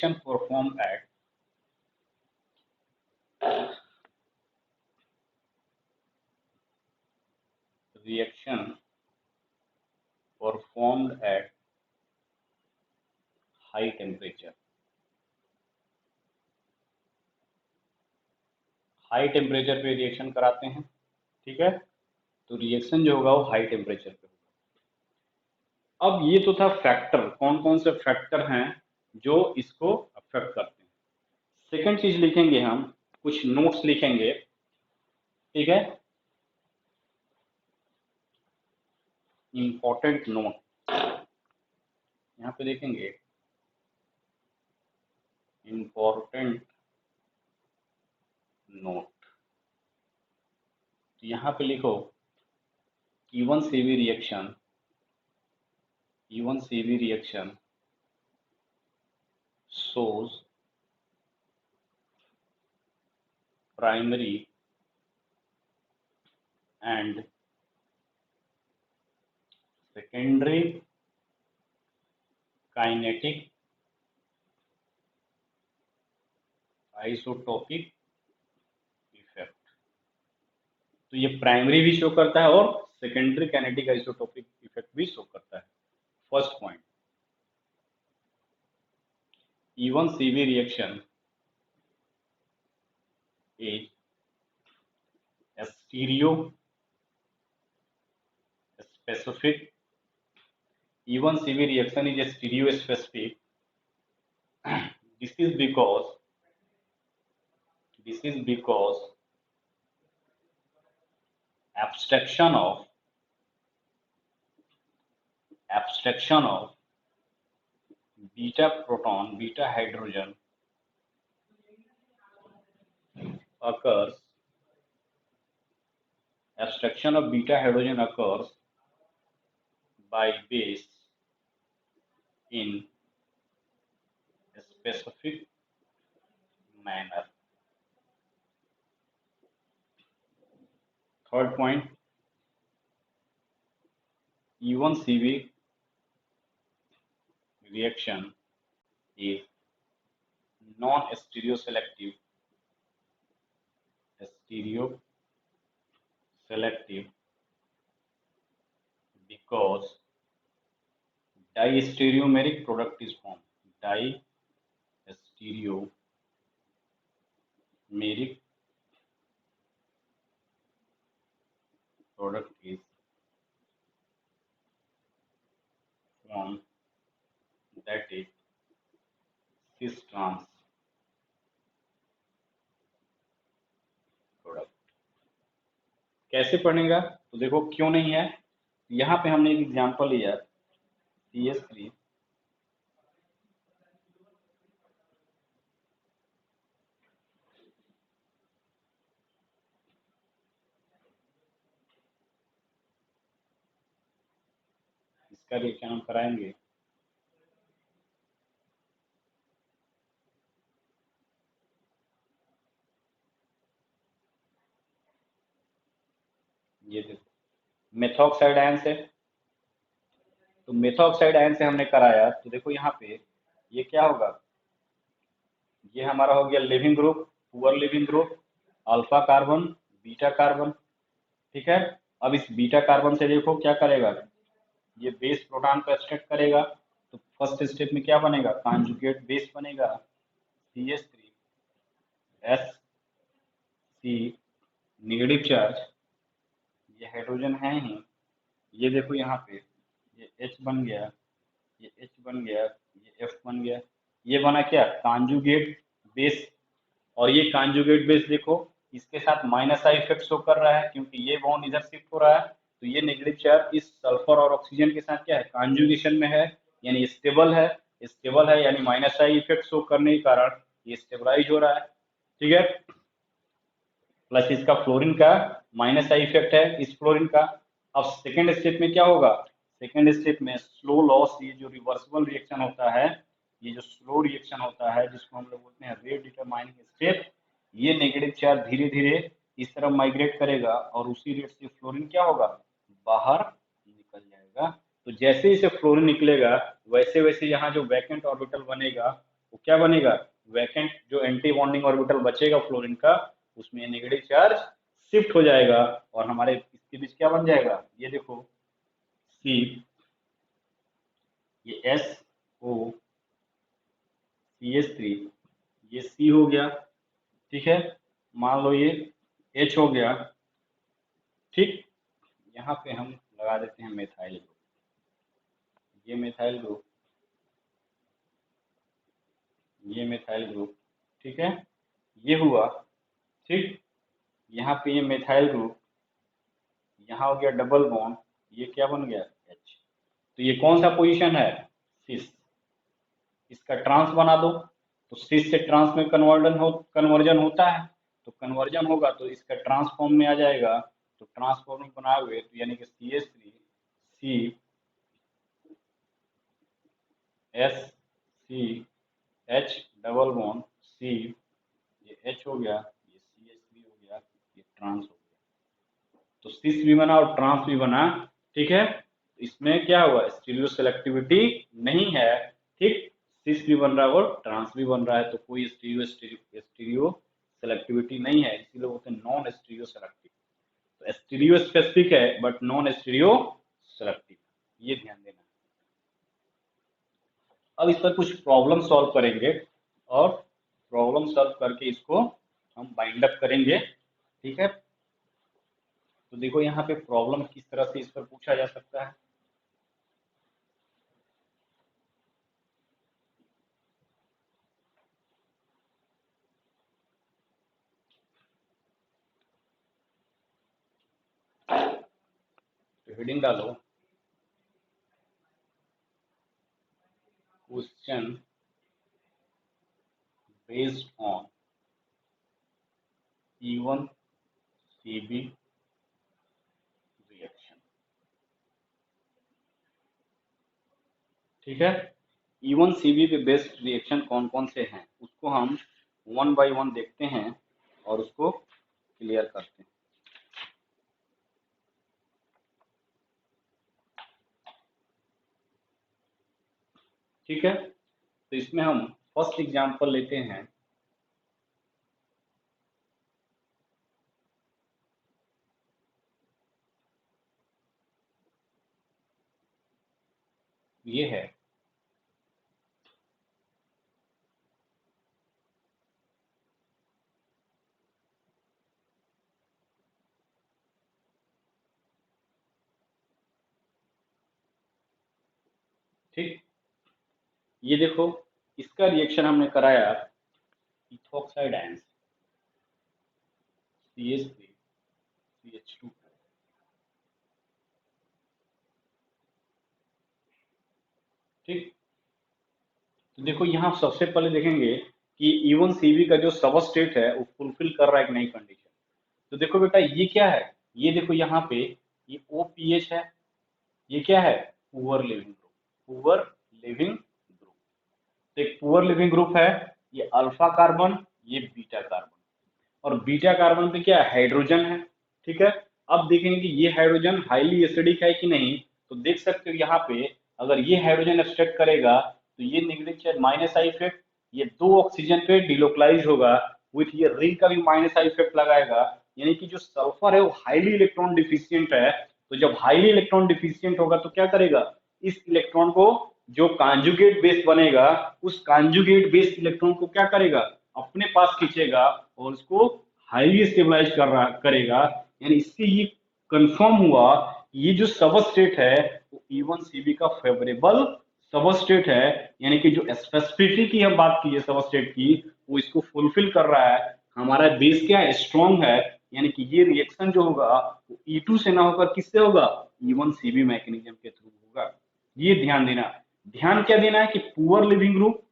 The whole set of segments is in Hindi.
performed at reaction performed at high temperature. High temperature पे रिएक्शन कराते हैं, ठीक है, तो रिएक्शन जो होगा वो हाई टेम्परेचर पे होगा। अब ये तो था फैक्टर, कौन कौन से फैक्टर हैं जो इसको अफेक्ट करते हैं। सेकंड चीज लिखेंगे हम, कुछ नोट्स लिखेंगे, ठीक है, इंपॉर्टेंट नोट यहाँ पे देखेंगे, इंपॉर्टेंट नोट, तो यहाँ पे लिखो E1 CV reaction, E1 CV reaction shows primary and secondary kinetic isotopic effect. तो ये प्राइमरी भी शो करता है और सेकेंडरी काइनेटिक आइसोटोपिक इफेक्ट भी शो करता है। First point, E1 CV reaction is a stereo specific. E1 CV reaction is a stereo specific. This is because abstraction of beta proton, beta hydrogen occurs. Abstraction of beta hydrogen occurs by base in a specific manner. Third point, E1 CV reaction is non-stereoselective, because distereomeric product is formed. Distereomeric product is formed, that is cis trans product. कैसे पढ़ेगा तो देखो, क्यों नहीं है, यहाँ पे हमने एक एग्जांपल लिया CS3, इसका रिएक्शन हम कराएंगे। ये देखो मेथॉक्साइड आयन से, तो मेथॉक्साइड आयन से हमने कराया, तो देखो यहाँ पे ये क्या होगा, ये हमारा हो गया leaving group, poor leaving group, alpha carbon, beta carbon, ठीक है। अब इस बीटा कार्बन से देखो क्या करेगा, ये बेस प्रोटॉन को एक्सट्रैक्ट करेगा, तो फर्स्ट स्टेप में क्या बनेगा, कॉन्जुगेट बेस बनेगा CH3SC नेगेटिव चार्ज, ये हाइड्रोजन है ही, ये देखो यहाँ पे ये H बन गया, ये H बन गया, ये F बन गया, ये बना क्या, कॉन्जुगेट बेस। और ये कॉन्जुगेट बेस देखो इसके साथ माइनस आई इफेक्ट शो कर रहा है, क्योंकि ये बॉन्ड इधर शिफ्ट हो रहा है, तो ये नेगेटिव चार्ज इस सल्फर और ऑक्सीजन के साथ क्या है, कॉन्जुगेशन में है, यानी स्टेबल है, यानी माइनस आई इफेक्ट शो करने के कारण ये स्टेबलाइज हो रहा है, ठीक है। प्लस इसका फ्लोरीन का माइनस आई इफेक्ट है इस फ्लोरीन का। अब सेकेंड स्टेप में क्या होगा, सेकेंड स्टेप में स्लो लॉस, ये जो रिवर्सिबल रिएक्शन होता है, ये जो स्लो रिएक्शन होता है जिसको हम लोग बोलते हैं रेट डिटरमाइनिंग स्टेप, ये नेगेटिव चार्ज धीरे धीरे इस तरफ माइग्रेट करेगा और उसी रेट से फ्लोरीन क्या होगा, बाहर निकल जाएगा। तो जैसे इसे फ्लोरीन निकलेगा वैसे वैसे यहाँ जो वैकेंट ऑर्बिटल बनेगा वो वो क्या बनेगा, वैकेंट जो एंटी बॉन्डिंग ऑर्बिटल बचेगा फ्लोरीन का, उसमें नेगेटिव चार्ज शिफ्ट हो जाएगा और हमारे इसके बीच क्या बन जाएगा, ये देखो सी, ये SO3, ये C हो गया, ठीक है। मान लो ये H हो गया, ठीक। यहाँ पे हम लगा देते हैं मेथाइल ग्रुप, ये मेथाइल ग्रुप, ये मेथाइल ग्रुप, ठीक है, ये हुआ, ठीक। यहाँ पे ये मेथाइल ग्रुप, यहाँ हो गया डबल बॉन्ड, ये क्या बन गया H। तो ये कौन सा पोजीशन है, सिस। इसका ट्रांस बना दो, तो सिस से ट्रांस में कन्वर्जन होता है, तो कन्वर्जन होगा तो इसका ट्रांसफॉर्म में आ जाएगा, तो ट्रांसफॉर्म में बनाओगे तो यानी कि CH3 C S C H double bond C, ये H हो गया, ये CH3 हो गया, ये ट्रांस हो गया, तो सिस भी बना और ट्रांस भी बना, ठीक है। तो इसमें क्या हुआ, स्टीरियो सेलेक्टिविटी नहीं है, ठीक। सिस भी बन रहा है और ट्रांस भी बन रहा है, तो कोई स्टीरियो सेलेक्टिविटी नहीं है, इसीलिए होते हैं नॉन स्टीरियो सेलेक्टिव। तो स्टीरियो स्पेसिफिक है बट नॉन स्टीरियो सेलेक्टिव, ये ध्यान देना। अब इस पर कुछ प्रॉब्लम सॉल्व करेंगे और प्रॉब्लम सॉल्व करके इसको हम बाइंड अप करेंगे, ठीक है। तो देखो यहाँ पे प्रॉब्लम किस तरह से इस पर पूछा जा सकता है। तो हेडिंग डालो, question based on E1CB reaction, ठीक है। E1CB पे बेस्ड रिएक्शन कौन कौन से हैं उसको हम 1 बाय 1 देखते हैं और उसको क्लियर करते हैं, ठीक है। तो इसमें हम फर्स्ट एग्जांपल लेते हैं, ये है ठीक। ये देखो इसका रिएक्शन हमने कराया इथोक्साइड आयंस CH3 CH2, ठीक। तो देखो यहाँ सबसे पहले देखेंगे कि E1CB का जो सबस्ट्रेट है वो फुलफिल कर रहा है कि नहीं कंडीशन। तो देखो बेटा ये क्या है, ये देखो यहाँ पे ये OPH है, ये क्या है, poor leaving group, poor leaving group. तो एक पुअर लिविंग ग्रुप है, ये अल्फा कार्बन, ये बीटा कार्बन, और बीटा कार्बन पे क्या हाइड्रोजन है, ठीक है। अब देखेंगे कि ये हाइड्रोजन हाईली एसिडिक है कि नहीं, तो देख सकते हो यहाँ पे अगर ये हाइड्रोजन एक्सट्रैक्ट करेगा तो ये negative charge minus I effect, ये दो ऑक्सीजन पे डिलोकलाइज होगा विथ ये रिंग का भी माइनस आई इफेक्ट लगाएगा, यानी कि जो सल्फर है वो हाईली इलेक्ट्रॉन डिफिशियंट है। तो जब हाईली इलेक्ट्रॉन डिफिशियंट होगा तो क्या करेगा, इस इलेक्ट्रॉन को जो कांजुगेट बेस बनेगा उस कांजुगेट बेस इलेक्ट्रॉन को क्या करेगा, अपने पास खींचेगा और उसको हाईली स्टेबलाइज करेगा। यानी इससे ये कंफर्म हुआ कि ये जो सबस्ट्रेट है वो E1CB का फेवरेबल सबस्ट्रेट है, यानी कि जो स्पेसिफिसिटी की हम बात की है सबस्ट्रेट की वो इसको फुलफिल कर रहा है। हमारा बेस क्या है, स्ट्रॉन्ग है, यानी कि ये रिएक्शन जो होगा वो E2 से ना होकर किससे होगा, E1CB मैकेनिज्म के थ्रू होगा। ये ध्यान देना, ध्यान क्या देना है कि पुअर लिविंग ग्रुप,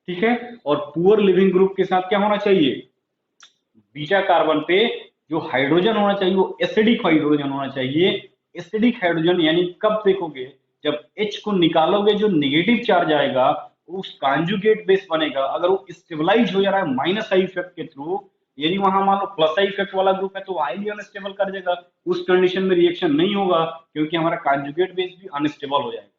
ठीक है, और पुअर लिविंग ग्रुप के साथ क्या होना चाहिए, बीटा कार्बन पे जो हाइड्रोजन होना चाहिए वो एसिडिक हाइड्रोजन होना चाहिए। एसिडिक हाइड्रोजन यानी कब देखोगे, जब H को निकालोगे जो नेगेटिव चार्ज आएगा उस कांजुगेट बेस बनेगा, अगर वो स्टेबलाइज हो जा रहा है माइनस आई इफेक्ट के थ्रू, यदि वहां मान लो प्लस आई इफेक्ट वाला ग्रुप है तो हाईली अनस्टेबल कर देगा, उस कंडीशन में रिएक्शन नहीं होगा क्योंकि हमारा कांजुगेट बेस भी अनस्टेबल हो जाएगा।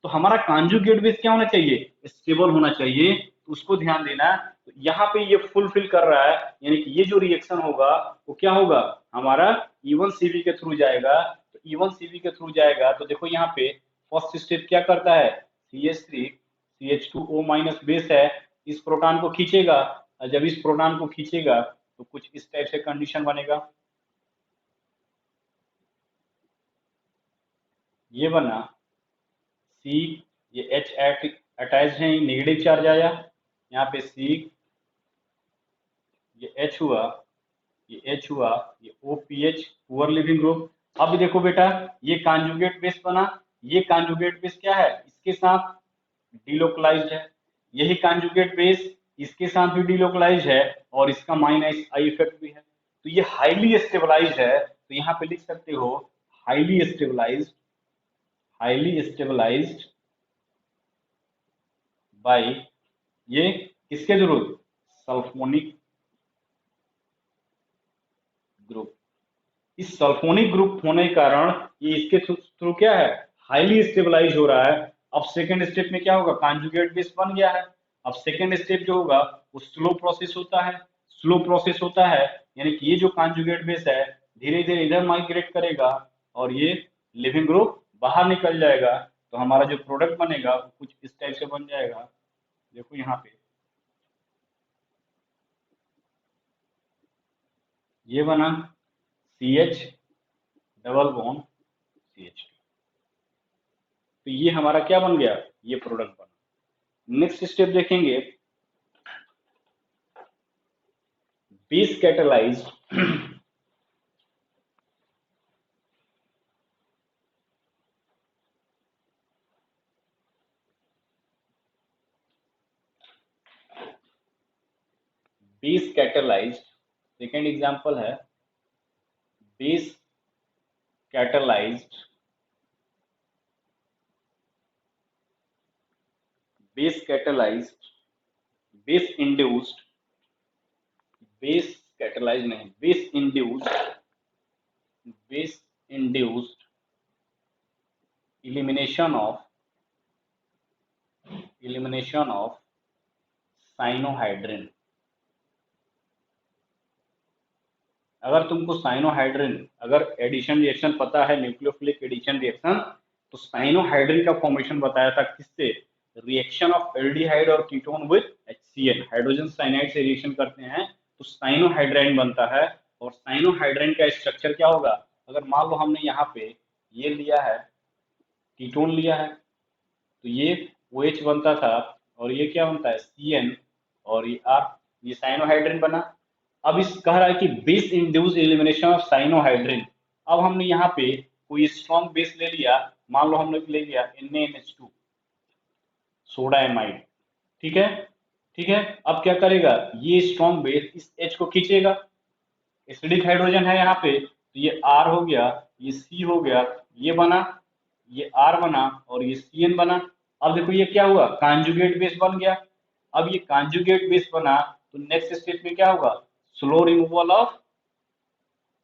तो हमारा कॉन्जुगेट बेस क्या होना चाहिए, स्टेबल होना चाहिए, तो उसको ध्यान देना। तो यहाँ पे ये फुलफिल कर रहा है, यानी कि ये जो रिएक्शन होगा वो क्या होगा, हमारा E1CB के थ्रू जाएगा। तो E1CB के थ्रू जाएगा तो देखो यहाँ पे फर्स्ट स्टेप क्या करता है, CH3 CH2O माइनस बेस है, इस प्रोटॉन को खींचेगा, और जब इस प्रोटॉन को खींचेगा तो कुछ इस टाइप से कंडीशन बनेगा, ये बना C, ये H अटैच है, नेगेटिव चार्ज आया, यहाँ पे C, ये H हुआ, ये H हुआ, ये OPH पुअर लिविंग ग्रुप। अब देखो बेटा ये कॉन्जुगेट बेस बना, ये कॉन्जुगेट बेस क्या है, इसके साथ डिलोकलाइज्ड है, यही कॉन्जुगेट बेस इसके साथ भी डिलोकलाइज्ड है, और इसका माइनस आई इफेक्ट भी है, तो ये हाईली स्टेबलाइज्ड है। तो यहाँ पे लिख सकते हो highly stabilized, highly stabilized by, ये किसके थ्रू, सल्फोनिक ग्रुप। इस सल्फोनिक ग्रुप होने के कारण ये इसके थ्रू क्या है, हाईली स्टेबलाइज हो रहा है। अब सेकंड स्टेप में क्या होगा, कॉन्जुगेट बेस बन गया है। अब सेकंड स्टेप जो होगा वो स्लो प्रोसेस होता है, स्लो प्रोसेस होता है, यानी कि ये जो कॉन्जुगेट बेस है धीरे धीरे इधर माइग्रेट करेगा, और ये लिविंग ग्रुप बाहर निकल जाएगा, तो हमारा जो प्रोडक्ट बनेगा वो कुछ इस टाइप से बन जाएगा। देखो यहाँ पे ये बना CH डबल बॉन्ड CH2, तो ये हमारा क्या बन गया, ये प्रोडक्ट बना। नेक्स्ट स्टेप देखेंगे, base catalysed base catalysed, second example है base catalysed, base catalysed, base induced, base catalysed नहीं, base induced, base induced elimination of cyanohydrin. अगर तुमको साइनोहाइड्रिन अगर एडिशन रिएक्शन पता है, न्यूक्लियोफिलिक एडिशन रिएक्शन, तो साइनोहाइड्रिन का फॉर्मेशन बताया था किससे, रिएक्शन ऑफ एल्डिहाइड और ketone with HCl, hydrogen cyanide से रिएक्शन करते हैं तो साइनोहाइड्राइन बनता है। और साइनोहाइड्राइन का स्ट्रक्चर क्या होगा, अगर मान लो हमने यहाँ पे ये लिया है, कीटोन लिया है, तो ये OH बनता था, और ये क्या बनता है CN, और ये R, ये साइनोहाइड्रिन बना। अब इस कह रहा है कि base induce elimination of cyanohydrin. अब हमने यहाँ पे कोई स्ट्रॉन्ग बेस ले लिया, मान लो हमने ले लिया NaNH2 सोडा एमाइड, ठीक है, ठीक है। अब क्या करेगा, ये स्ट्रॉन्ग बेस इस H को खींचेगा, एसिडिक हाइड्रोजन है यहाँ पे, तो ये R हो गया, ये C हो गया, ये बना, ये R बना, और ये CN बना। अब देखो ये क्या हुआ, कॉन्जुगेट बेस बन गया। अब ये कॉन्जुगेट बेस बना तो नेक्स्ट स्टेप में क्या होगा, slow removal of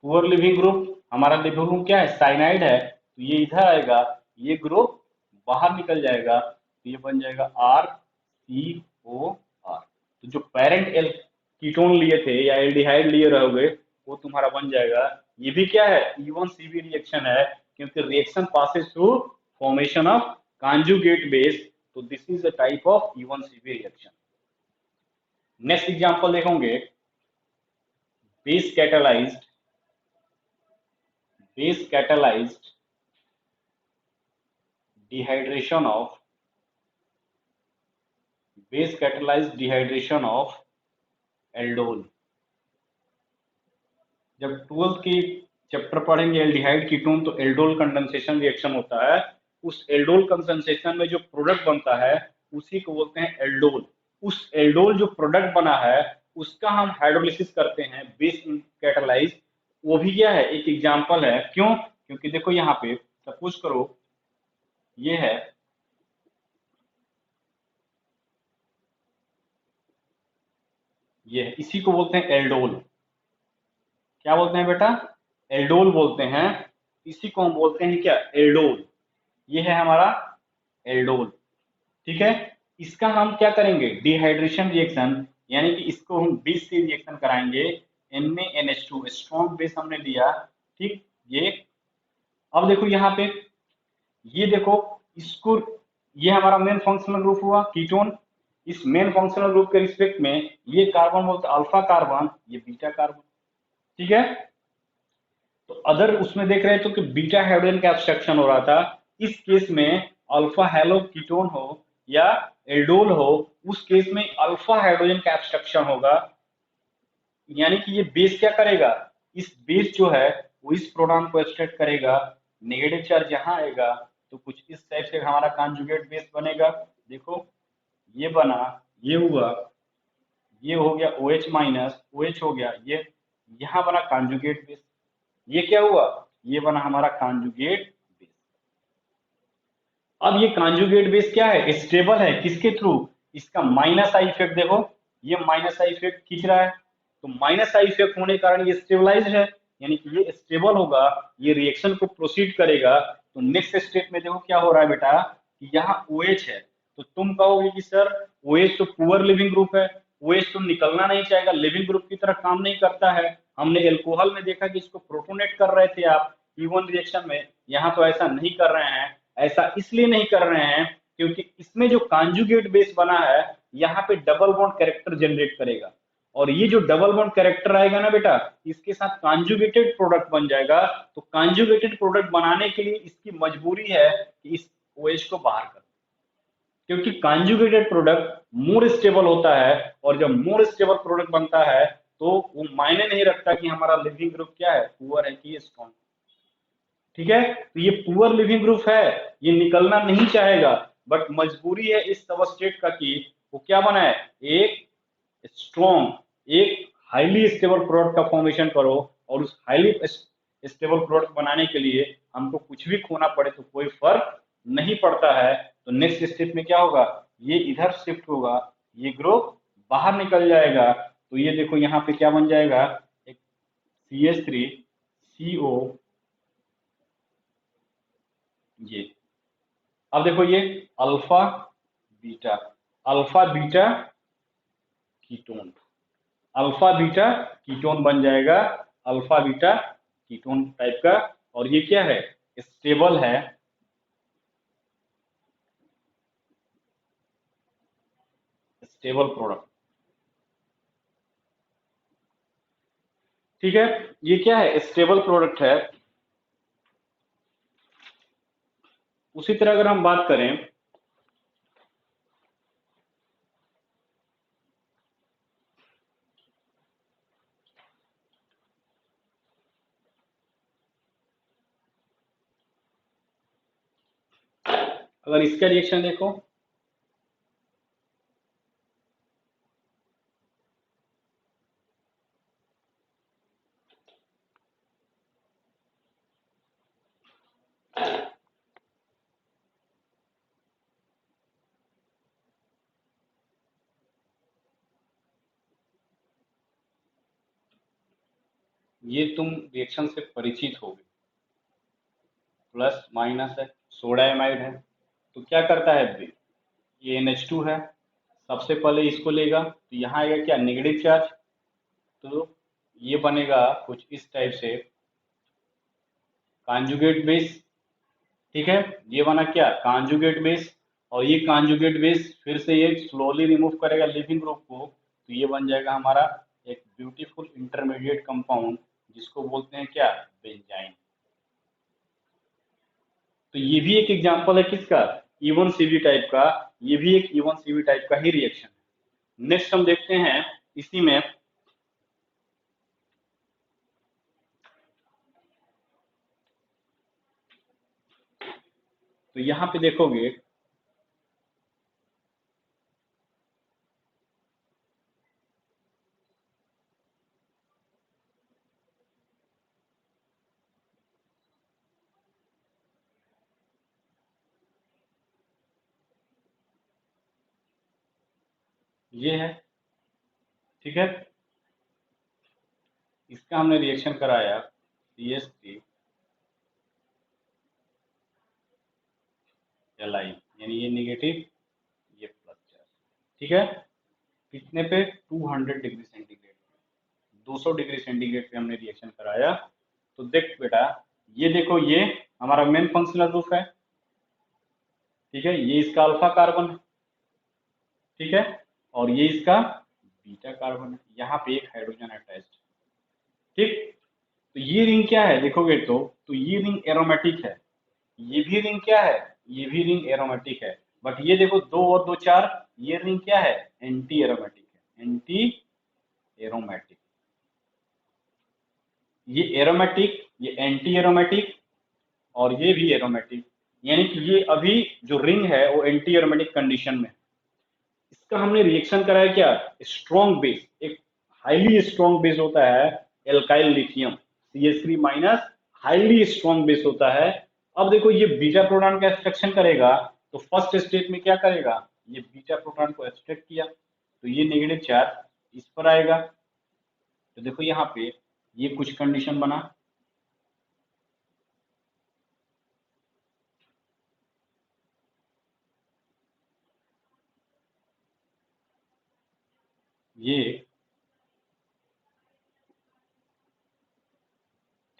poor leaving group. हमारा लिविंग ग्रुप क्या है, साइनाइड है, तो ये इधर आएगा, ये ग्रुप बाहर निकल जाएगा, तो ये बन जाएगा RCOR। तो जो पेरेंट एल कीटोन लिए थे या एल्डिहाइड लिए रहोगे वो तुम्हारा बन जाएगा। ये भी क्या है, E1CB रिएक्शन है, क्योंकि reaction passes through formation of conjugate base, तो this is the type of E1CB reaction. Next example देखोगे, base catalysed, base catalysed dehydration of, base catalyzed dehydration of aldol. जब 12th की चैप्टर पढ़ेंगे एल्डिहाइड कीटोन, तो एल्डोल कंडेंसेशन रिएक्शन होता है। उस एल्डोल कंडेंसेशन में जो प्रोडक्ट बनता है उसी को बोलते हैं एल्डोल। उस एल्डोल जो प्रोडक्ट बना है उसका हम हाइड्रोलिसिस करते हैं बेस कैटालाइज। वो भी क्या है, एक एग्जांपल है। क्यों, क्योंकि देखो यहाँ पे सपोज करो ये है, ये है, इसी को बोलते हैं एल्डोल। क्या बोलते हैं बेटा, एल्डोल बोलते हैं, इसी को हम बोलते हैं क्या, एल्डोल। ये है हमारा एल्डोल। ठीक है, इसका हम क्या करेंगे, डिहाइड्रेशन रिएक्शन, यानी कि इसको हम बेस से रिएक्शन कराएंगे। NaNH2 स्ट्रॉन्ग बेस हमने लिया। ठीक, ये अब देखो यहाँ पे, ये देखो इसको, ये हमारा मेन फंक्शनल ग्रुप हुआ कीटोन। इस मेन फंक्शनल ग्रुप के रिस्पेक्ट में ये कार्बन बोलते अल्फा कार्बन, ये बीटा कार्बन। ठीक है, तो अदर उसमें देख रहे थे कि बीटा हाइड्रोजन का एब्स्ट्रक्शन हो रहा था। इस केस में अल्फा हेलो कीटोन हो या एल्डोल हो, उस केस में अल्फा हाइड्रोजन का एब्स्ट्रक्शन होगा। यानी कि ये बेस क्या करेगा, इस बेस जो है वो इस प्रोटॉन को एक्सट्रैक्ट करेगा। नेगेटिव चार्ज यहाँ आएगा तो कुछ इस टाइप से हमारा कॉन्जुगेट बेस बनेगा। देखो ये बना, ये हुआ, ये हो गया OH माइनस, OH हो गया, ये यहाँ बना कॉन्जुगेट बेस। ये क्या हुआ, ये बना हमारा कॉन्जुगेट बेस। अब ये कॉन्जुगेट बेस क्या है, स्टेबल है किसके थ्रू, इसका माइनस आई इफेक्ट। देखो ये माइनस आई इफेक्ट खींच रहा है, तो माइनस आई इफेक्ट होने के कारण ये स्टेबलाइज है, यानी कि ये स्टेबल होगा, ये रिएक्शन को प्रोसीड करेगा। तो नेक्स्ट स्टेप में देखो क्या हो रहा है बेटा, कि यहाँ OH है, तो तुम कहोगे कि सर OH तो पुअर लिविंग ग्रुप है, OH तो निकलना नहीं चाहेगा, लिविंग ग्रुप की तरह काम नहीं करता है। हमने एल्कोहल में देखा कि इसको प्रोटोनेट कर रहे थे आप E1 रिएक्शन में, यहाँ तो ऐसा नहीं कर रहे हैं। ऐसा इसलिए नहीं कर रहे हैं क्योंकि इसमें जो कॉन्जुगेट बेस बना है, यहाँ पे डबल बॉन्ड कैरेक्टर जनरेट करेगा, और ये जो डबल बॉन्ड कैरेक्टर आएगा ना बेटा, इसके साथ कॉन्जुगेटेड प्रोडक्ट बन जाएगा। तो कॉन्जुगेटेड प्रोडक्ट बनाने के लिए इसकी मजबूरी है कि इस OH को बाहर कर, क्योंकि कॉन्जुगेटेड प्रोडक्ट मोर स्टेबल होता है, और जब मोर स्टेबल प्रोडक्ट बनता है तो वो मायने नहीं रखता कि हमारा लिविंग ग्रुप क्या है, पुअर है कि स्ट्रॉन्ग। ठीक है, तो ये पुअर लिविंग ग्रुप है, ये निकलना नहीं चाहेगा, बट मजबूरी है इस सबस्ट्रेट का कि वो क्या बनाए, एक स्ट्रॉन्ग, एक हाईली स्टेबल प्रोडक्ट का फॉर्मेशन करो। और उस हाईली स्टेबल प्रोडक्ट बनाने के लिए हमको कुछ भी खोना पड़े तो कोई फर्क नहीं पड़ता है। तो नेक्स्ट स्टेप में क्या होगा, ये इधर शिफ्ट होगा, ये ग्रुप बाहर निकल जाएगा। तो ये देखो यहाँ पे क्या बन जाएगा, एक CH3CO, ये अब देखो ये alpha beta, alpha beta ketone, alpha beta ketone बन जाएगा, अल्फा बीटा कीटोन टाइप का। और ये क्या है, स्टेबल है, स्टेबल प्रोडक्ट। ठीक है, ये क्या है, स्टेबल प्रोडक्ट है। उसी तरह अगर हम बात करें, अगर इसका रिएक्शन देखो, ये तुम रिएक्शन से परिचित हो गए, प्लस माइनस है, सोडा एमाइड है, तो क्या करता है ब्रेक, ये NH2 है, सबसे पहले इसको लेगा तो यहाँ आएगा क्या, नेगेटिव चार्ज। तो ये बनेगा कुछ इस टाइप से कॉन्जुगेट बेस। ठीक है, ये बना क्या, कॉन्जुगेट बेस। और ये कॉन्जुगेट बेस फिर से ये स्लोली रिमूव करेगा लिविंग ग्रुप को, तो ये बन जाएगा हमारा एक ब्यूटीफुल इंटरमीडिएट कंपाउंड, जिसको बोलते हैं क्या, बेंजाइन। तो ये भी एक एग्जांपल है किसका, E1CB टाइप का, ये भी एक E1CB टाइप का ही रिएक्शन है। नेक्स्ट हम देखते हैं इसी में, तो यहाँ पे देखोगे, ये है। ठीक है, इसका हमने रिएक्शन कराया CH3 Li, यानी ये नेगेटिव, ये प्लस चार्ज। ठीक है, कितने पे? 200 डिग्री सेंटीग्रेड, 200 डिग्री सेंटीग्रेड पे हमने रिएक्शन कराया। तो देख बेटा, ये देखो, ये हमारा मेन फंक्शनल ग्रुप है। ठीक है, ये इसका अल्फा कार्बन है। ठीक है, और ये इसका बीटा कार्बन है। यहाँ पे एक हाइड्रोजन अटैच्ड। ठीक, तो ये रिंग क्या है देखोगे तो ये रिंग एरोमेटिक है। ये भी रिंग क्या है? ये भी रिंग एरोमेटिक है। बट ये देखो, 2 और 2 4, ये रिंग क्या है? एंटी एरोमेटिक है, एंटी एरोमेटिक। ये एरोमेटिक, ये एंटी एरोमेटिक, और ये भी एरोमेटिक। यानी कि ये अभी जो रिंग है वो एंटी एरोमेटिक कंडीशन में है। इसका हमने रिएक्शन कराया क्या? स्ट्रॉन्ग बेस, एक हाईली स्ट्रॉन्ग बेस होता है alkyl lithium CH3 minus, highly strong base होता है। अब देखो, ये बीटा प्रोटॉन का एक्सट्रैक्शन करेगा, तो फर्स्ट स्टेट में क्या करेगा? ये बीटा प्रोटॉन को एक्सट्रैक्ट किया, तो ये नेगेटिव चार्ज इस पर आएगा। तो देखो यहाँ पे ये कुछ कंडीशन बना, ये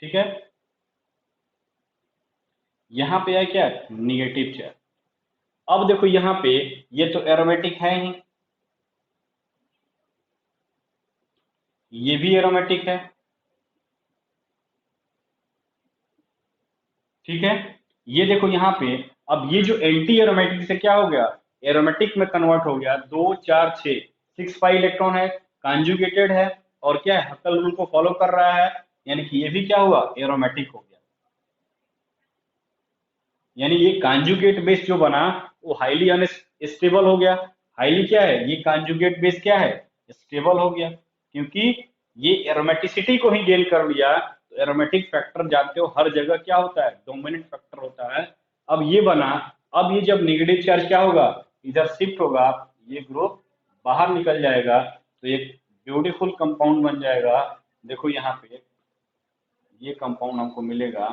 ठीक है, यहाँ पे है क्या? Negative charge. अब देखो यहाँ पे, ये तो एरोमेटिक है ही, ये भी एरोमेटिक है। ठीक है, ये देखो यहाँ पे, अब ये जो एंटी एरोमेटिक से क्या हो गया? एरोमेटिक में कन्वर्ट हो गया। 2 4 6 इलेक्ट्रॉन है, कॉन्जुगेटेड है, और क्या है? हक्कल रूल को फॉलो कर रहा है। यानी कि ये भी क्या हुआ? एरोमेटिक हो गया। यानी ये कॉन्जुगेट बेस जो बना वो हाईली अनस्टेबल हो गया। हाईली क्या है? ये कॉन्जुगेट बेस क्या है? स्टेबल हो गया, क्योंकि ये एरोमेटिसिटी को ही गेन कर लिया। तो एरोमेटिक फैक्टर जानते हो हर जगह क्या होता है? डोमिनेंट फैक्टर होता है। अब ये बना, अब ये जब नेगेटिव चार्ज क्या होगा? इधर शिफ्ट होगा, ये ग्रुप बाहर निकल जाएगा, तो एक ब्यूटीफुल कंपाउंड बन जाएगा। देखो यहाँ पे ये कंपाउंड हमको मिलेगा,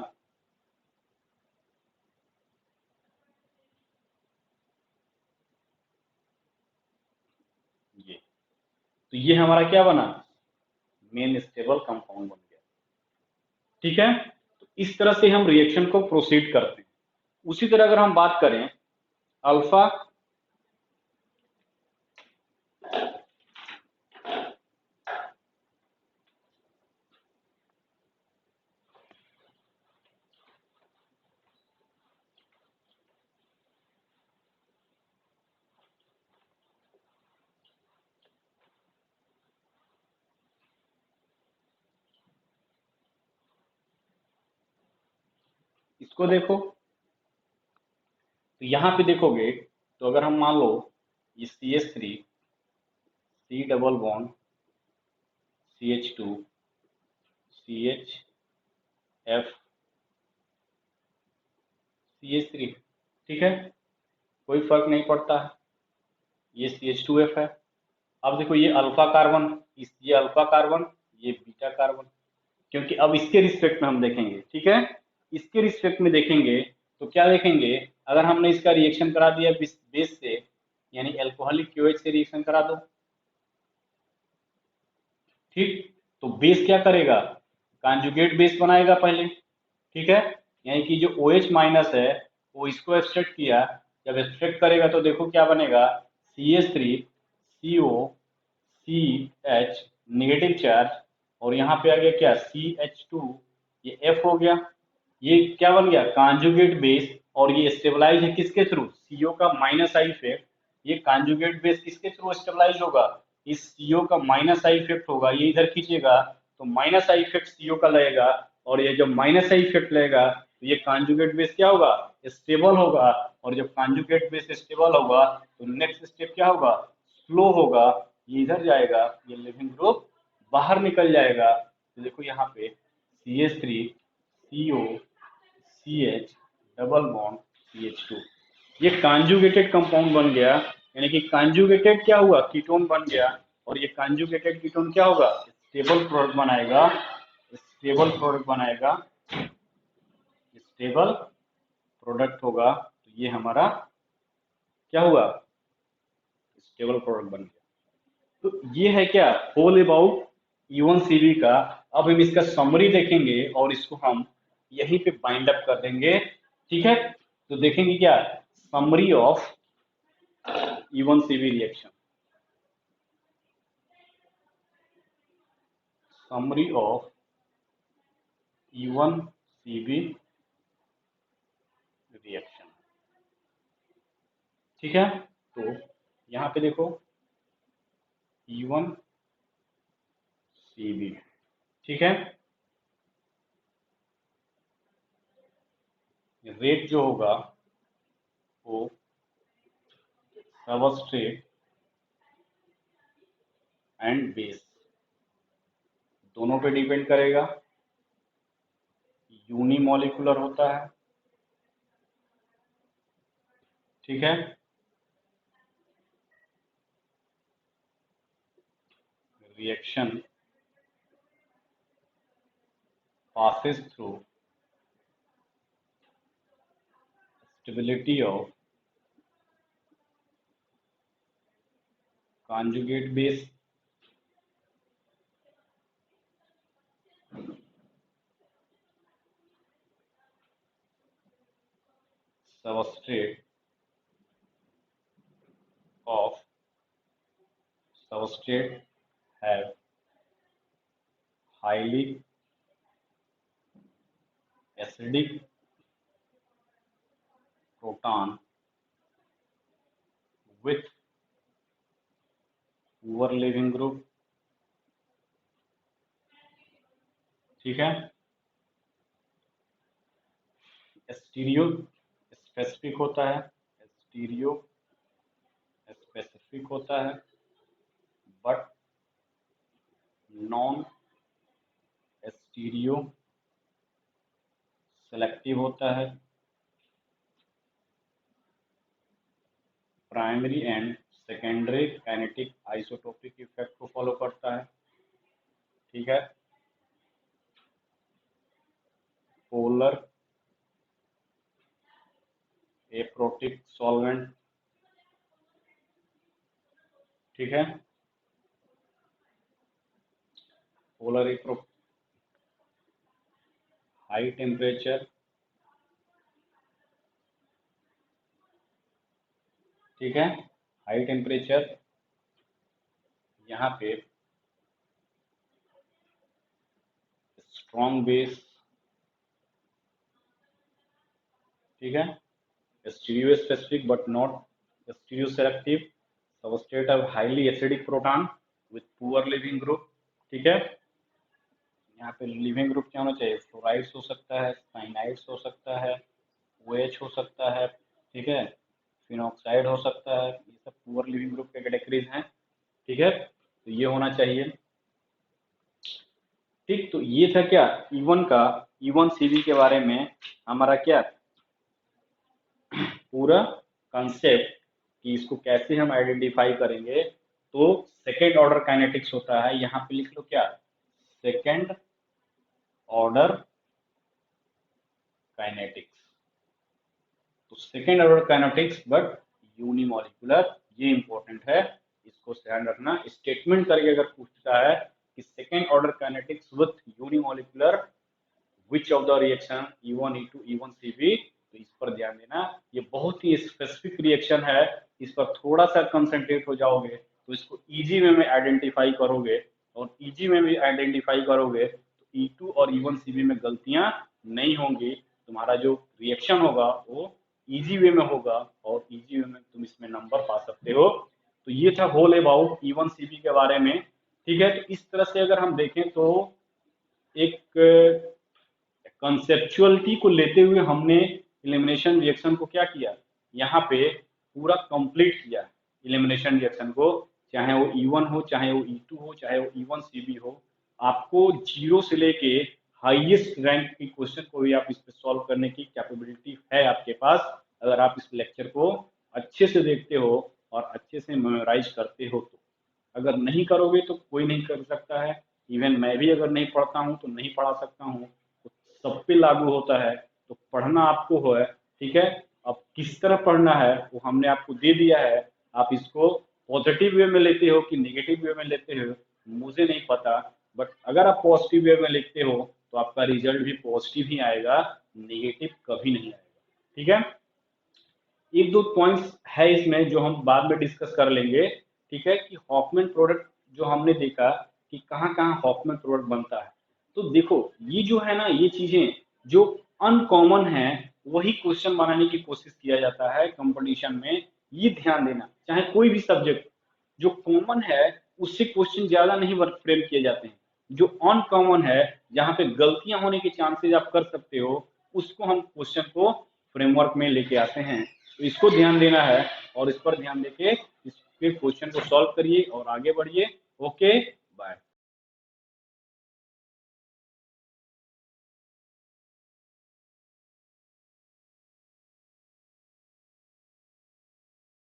ये। तो ये हमारा क्या बना? मेन स्टेबल कंपाउंड बन गया। ठीक है, तो इस तरह से हम रिएक्शन को प्रोसीड करते हैं। उसी तरह अगर हम बात करें अल्फा, इसको देखो, तो यहाँ पे देखोगे, तो अगर हम मान लो ये CH3, C double bond CH2, CHF, CH3, ठीक है, कोई फर्क नहीं पड़ता है, ये CH2F है। अब देखो ये अल्फा कार्बन, ये अल्फा कार्बन, ये बीटा कार्बन, क्योंकि अब इसके रिस्पेक्ट में हम देखेंगे। ठीक है, इसके रिस्पेक्ट में देखेंगे तो क्या देखेंगे? अगर हमने इसका रिएक्शन करा दिया बेस से, यानी अल्कोहलिक क्यूएच से रिएक्शन करा दो। ठीक, तो बेस क्या करेगा? कॉन्जुगेट बेस बनाएगा पहले। ठीक है, यानी कि जो OH माइनस है वो इसको एक्सट्रैक्ट किया, जब एक्सट्रैक्ट करेगा तो देखो क्या बनेगा? CH3 CO CH, negative charge, और यहाँ पे आ गया क्या? CH2, ये F हो गया। ये क्या बन गया? Conjugate base. और ये स्टेबलाइज है किसके थ्रू? CO का माइनस आई इफेक्ट। ये कॉन्जुगेट बेस किसके थ्रू स्टेबलाइज होगा? इस CO का माइनस आई इफेक्ट होगा, ये इधर खींचेगा तो माइनस आई इफेक्ट CO का लगेगा, और ये जब माइनस आई इफेक्ट लगेगा तो ये कॉन्जुगेट बेस क्या होगा? स्टेबल होगा। और जब कॉन्जुगेट बेस स्टेबल होगा तो नेक्स्ट स्टेप क्या होगा? स्लो होगा, ये इधर जाएगा, ये लिविंग ग्रुप बाहर निकल जाएगा। तो देखो यहाँ पे CH3 CO CH double bond CH2, ये कॉन्जुगेटेड कंपाउंड बन गया। यानी कि कॉन्जुगेटेड क्या हुआ? कीटोन बन गया। और ये कॉन्जुगेटेड कीटोन क्या होगा? स्टेबल प्रोडक्ट बनाएगा, स्टेबल प्रोडक्ट बनाएगा, स्टेबल प्रोडक्ट होगा। तो ये हमारा क्या हुआ, स्टेबल प्रोडक्ट बन गया। तो ये है क्या, होल अबाउट E1 CV का। अब हम इसका समरी देखेंगे और इसको हम यहीं पे बाइंड अप कर देंगे, ठीक है। तो देखेंगे क्या, summary of E1 CV reaction, summary of E1 CV reaction, ठीक है। तो यहाँ पे देखो E1 CV, ठीक है। रेट जो होगा वो सबस्ट्रेट एंड बेस दोनों पे डिपेंड करेगा। यूनिमोलिकुलर होता है, ठीक है। Reaction passes through stability of conjugate base, substrate of substrate have highly acidic proton with poor leaving group, ठीक है। स्टीरियो स्पेसिफिक होता है, स्टीरियो स्पेसिफिक होता है, बट नॉन स्टीरियो सेलेक्टिव होता है, primary and secondary kinetic isotopic effect को फॉलो करता है, ठीक है। पोलर एप्रोटिक सॉल्वेंट, ठीक है। पोलर एप्रो हाई टेम्परेचर, ठीक है। हाई टेम्परेचर यहाँ पे स्ट्रॉन्ग बेस, ठीक है। Stereo specific but not stereo selective, substrate of highly acidic proton with poor leaving group, ठीक है। यहाँ पे लिविंग ग्रुप क्या होना चाहिए, फ्लोराइड्स हो सकता है, साइनाइड्स हो सकता है, OH हो सकता है, ठीक है, फिनॉक्साइड हो सकता है, ये सब पुअर लिविंग ग्रुप के कैटेगरीज हैं, ठीक है। तो ये होना चाहिए, ठीक। तो ये था क्या, E1 का, E1 CV के बारे में हमारा क्या पूरा कंसेप्ट, कि इसको कैसे हम आइडेंटिफाई करेंगे। तो सेकेंड ऑर्डर काइनेटिक्स होता है, यहाँ पे लिख लो क्या, सेकेंड ऑर्डर काइनेटिक्स। तो second order kinetics but unimolecular, ये इंपॉर्टेंट है, इसको ध्यान रखना। स्टेटमेंट करके अगर पूछता है कि second order kinetics with unimolecular which of the reaction E1 E2 E1 CV, तो इस पर ध्यान देना। ये बहुत ही स्पेसिफिक रिएक्शन है, इस पर थोड़ा सा कंसंट्रेट हो जाओगे तो इसको इजी वे में आइडेंटिफाई करोगे, और इजी वे में आइडेंटिफाई करोगे तो E2 और E1 CV में गलतियां नहीं होंगी, तुम्हारा जो रिएक्शन होगा वो इजी वे में होगा, और इजी वे में तुम इसमें नंबर पा सकते हो। तो ये था होल अबाउट E1 CV के बारे में, ठीक है। तो इस तरह से अगर हम देखें तो एक कंसेप्चुअलिटी को लेते हुए हमने एलिमिनेशन रिएक्शन को क्या किया, यहाँ पे पूरा कंप्लीट किया एलिमिनेशन रिएक्शन को, चाहे वो E1 हो, चाहे वो E2 हो, चाहे वो E1 CV हो। आपको जीरो से लेके हाईएस्ट रैंक की क्वेश्चन को भी आप इस पे सॉल्व करने की कैपेबिलिटी है आपके पास, अगर आप इस लेक्चर को अच्छे से देखते हो और अच्छे से मेमोराइज करते हो। तो अगर नहीं करोगे तो कोई नहीं कर सकता है, इवन मैं भी अगर नहीं पढ़ता हूँ तो नहीं पढ़ा सकता हूँ, तो सब पे लागू होता है। तो पढ़ना आपको है, ठीक है। अब किस तरह पढ़ना है वो हमने आपको दे दिया है। आप इसको पॉजिटिव वे में लेते हो कि नेगेटिव वे में लेते हो मुझे नहीं पता, बट अगर आप पॉजिटिव वे में लिखते हो तो आपका रिजल्ट भी पॉजिटिव ही आएगा, नेगेटिव कभी नहीं आएगा। ठीक है, एक दो पॉइंट्स है इसमें जो हम बाद में डिस्कस कर लेंगे। ठीक है, कि हॉफमैन प्रोडक्ट जो हमने देखा कि कहाँ कहाँ हॉफमैन प्रोडक्ट बनता है। तो देखो ये जो है ना, ये चीजें जो अनकॉमन है वही क्वेश्चन बनाने की कोशिश किया जाता है कंपटीशन में। ये ध्यान देना, चाहे कोई भी सब्जेक्ट, जो कॉमन है उससे क्वेश्चन ज्यादा नहीं फ्रेम किए जाते हैं। जो अनकॉमन है, जहाँ पे गलतियां होने के चांसेस आप कर सकते हो, उसको हम क्वेश्चन को फ्रेमवर्क में लेके आते हैं। तो इसको ध्यान देना है और इस पर ध्यान देके इसके क्वेश्चन को सॉल्व करिए और आगे बढ़िए। ओके।